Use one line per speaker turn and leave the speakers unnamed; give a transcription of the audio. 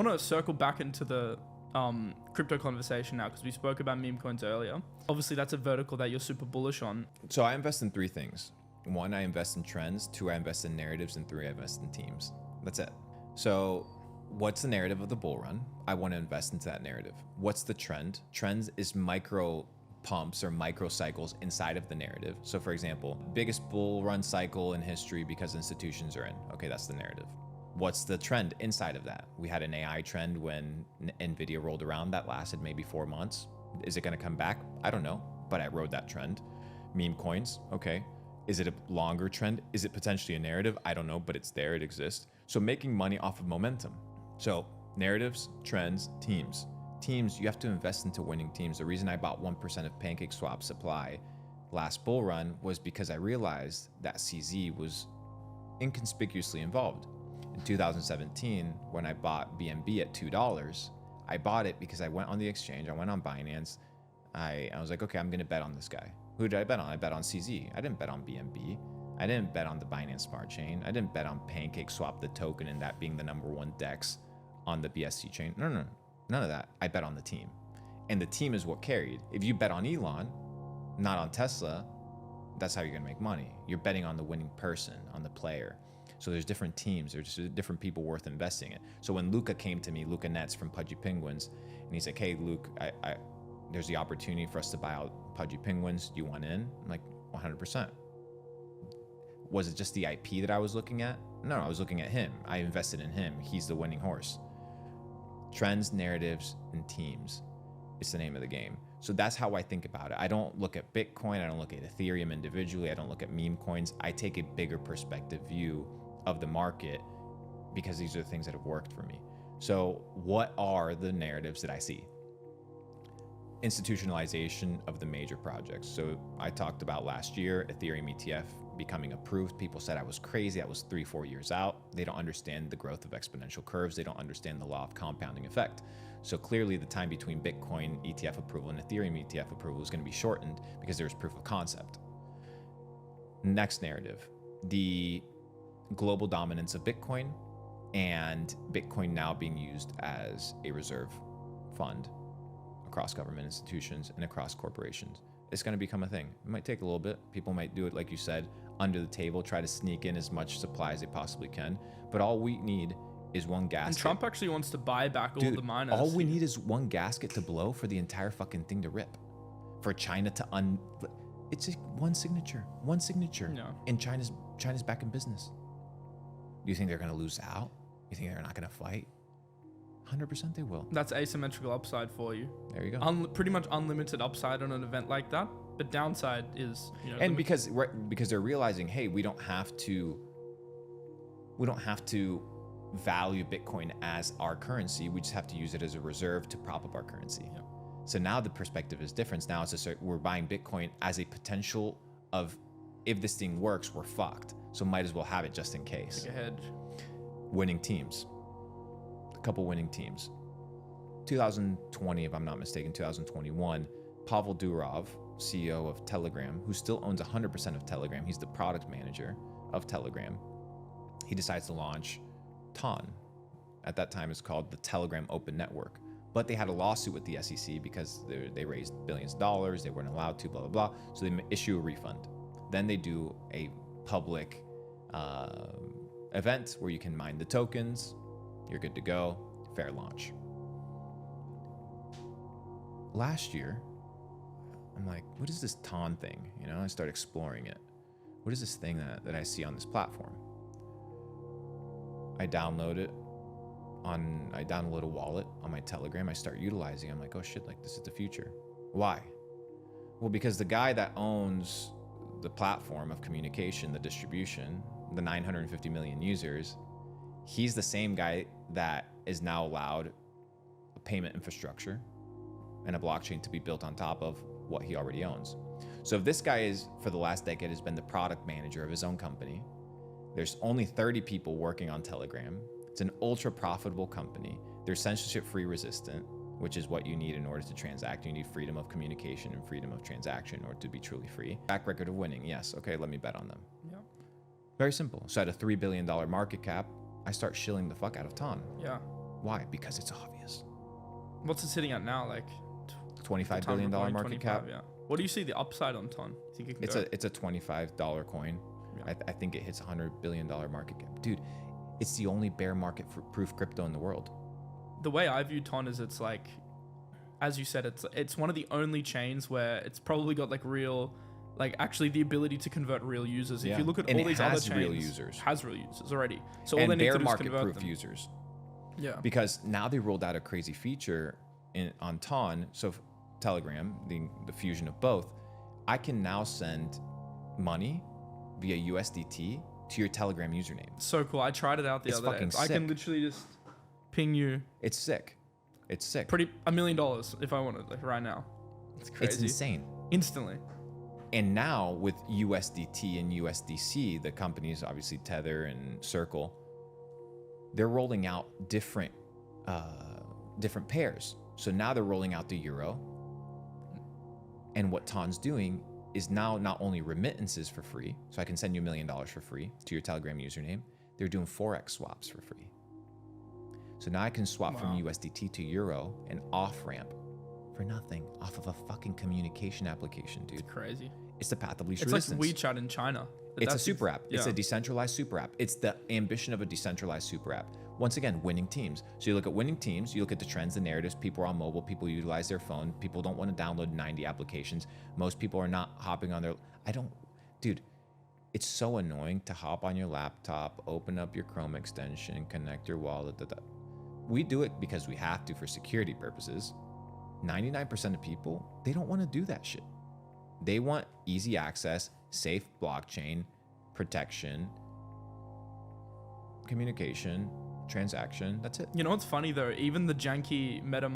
want to circle back into the crypto conversation now, because we spoke about meme coins earlier. Obviously, that's a vertical that you're super bullish on.
So I invest in three things. One, I invest in trends. Two, I invest in narratives. And three, I invest in teams. That's it. So what's the narrative of the bull run? I want to invest into that narrative. What's the trend? Trends is micro pumps or micro cycles inside of the narrative. So for example, biggest bull run cycle in history because institutions are in. Okay, that's the narrative. What's the trend inside of that? We had an AI trend when NVIDIA rolled around that lasted maybe 4 months. Is it going to come back? I don't know, but I rode that trend. Meme coins, okay. Is it a longer trend? Is it potentially a narrative? I don't know, but it's there, it exists. So making money off of momentum. So narratives, trends, teams. Teams, you have to invest into winning teams. The reason I bought 1% of PancakeSwap supply last bull run was because I realized that CZ was inconspicuously involved. In 2017, when I bought BNB at $2, I bought it because I went on the exchange, I went on Binance, I was like, okay, I'm gonna bet on this guy. Who did I bet on? I bet on CZ. I didn't bet on BNB. I didn't bet on the Binance Smart Chain. I didn't bet on PancakeSwap, the token, and that being the #1 DEX on the BSC chain. No, none of that. I bet on the team. And the team is what carried. If you bet on Elon, not on Tesla, that's how you're gonna make money. You're betting on the winning person, on the player. So there's different teams, there's just different people worth investing in. So when Luca came to me, Luca Nets from Pudgy Penguins, and he's like, hey, Luke, there's the opportunity for us to buy out Pudgy Penguins. Do you want in? I'm like, 100%. Was it just the IP that I was looking at? No, I was looking at him. I invested in him. He's the winning horse. Trends, narratives, and teams. It's the name of the game. So that's how I think about it. I don't look at Bitcoin. I don't look at Ethereum individually. I don't look at meme coins. I take a bigger perspective view of the market because these are the things that have worked for me. So what are the narratives that I see? Institutionalization of the major projects. So I talked about last year, Ethereum ETF becoming approved. People said I was crazy. I was 3-4 years out. They don't understand the growth of exponential curves. They don't understand the law of compounding effect. So clearly the time between Bitcoin ETF approval and Ethereum ETF approval is going to be shortened because there's proof of concept. Next narrative, the global dominance of Bitcoin and Bitcoin now being used as a reserve fund across government institutions and across corporations. It's going to become a thing. It might take a little bit. People might do it, like you said, under the table, try to sneak in as much supply as they possibly can. But all we need is one gasket.
And Trump actually wants to buy back all the miners.
All we need is one gasket to blow for the entire fucking thing to rip. For China to it's one signature.
Yeah.
And China's back in business. Do you think they're going to lose out? You think they're not going to fight? 100% they will.
That's asymmetrical upside for you.
There you go.
Pretty much unlimited upside on an event like that, but downside is,
and because they're realizing, hey, we don't have to value Bitcoin as our currency. We just have to use it as a reserve to prop up our currency.
Yeah.
So now the perspective is different. Now we're buying Bitcoin as a potential of, if this thing works, we're fucked. So might as well have it just in case.
Like a hedge.
Winning teams. A couple winning teams. 2020, if I'm not mistaken, 2021, Pavel Durov, CEO of Telegram, who still owns 100% of Telegram. He's the product manager of Telegram. He decides to launch TON. At that time, it's called the Telegram Open Network. But they had a lawsuit with the SEC because they raised billions of dollars. They weren't allowed to, blah, blah, blah. So they issue a refund. Then they do a public event where you can mine the tokens. You're good to go. Fair launch. Last year, I'm like, what is this TON thing? I start exploring it. What is this thing that I see on this platform? I download it. I download a wallet on my Telegram. I start utilizing it. I'm like, oh shit, like this is the future. Why? Well, because the guy that owns the platform of communication, the distribution, the 950 million users, he's the same guy that is now allowed a payment infrastructure and a blockchain to be built on top of what he already owns. So if this guy for the last decade has been the product manager of his own company, there's only 30 people working on Telegram. It's an ultra profitable company. They're censorship free resistant, which is what you need in order to transact. You need freedom of communication and freedom of transaction in order to be truly free. Track record of winning. Yes. Okay. Let me bet on them.
Yeah.
Very simple. So at a $3 billion market cap, I start shilling the fuck out of TON.
Yeah.
Why? Because it's obvious.
What's it sitting at now? Like
$25 billion market cap.
Yeah. What do you see the upside on Ton? You think it can go?
It's a $25 coin.
Yeah.
I think it hits $100 billion market cap. Dude, it's the only bear market proof crypto in the world.
The way I view Ton is it's like, as you said, it's one of the only chains where it's probably got like real, like actually the ability to convert real users. If you look at all these other chains,
real users.
Has real users already. So all
and
they need
bear
to do is
market
convert
proof
them.
users.
Yeah.
Because now they rolled out a crazy feature on Ton. So Telegram, the fusion of both, I can now send money via USDT to your Telegram username.
So cool. I tried it out the
It's
other day.
fucking
I can
sick.
literally just ping you
It's sick. It's sick.
$1 million if I wanted, like right now. It's crazy.
It's insane.
Instantly.
And now with USDT and USDC, the companies, obviously Tether and Circle, they're rolling out different pairs. So now they're rolling out the euro. And what Ton's doing is now not only remittances for free, so I can send you $1 million for free to your Telegram username, they're doing Forex swaps for free. So now I can swap from USDT to euro and off ramp for nothing off of a fucking communication application, dude.
It's crazy.
It's the path of least
It's
resistance.
like WeChat in China.
It's a super app.
Yeah.
It's a decentralized super app. It's the ambition of a decentralized super app. Once again, winning teams. So you look at winning teams, you look at the trends, the narratives. People are on mobile. People utilize their phone. People don't want to download 90 applications. Most people are not hopping on their... Dude, it's so annoying to hop on your laptop, open up your Chrome extension, connect your wallet. We do it because we have to for security purposes. 99% of people, they don't want to do that shit. They want easy access, safe blockchain, protection, communication, transaction. That's it.
You know what's funny though? Even the janky meta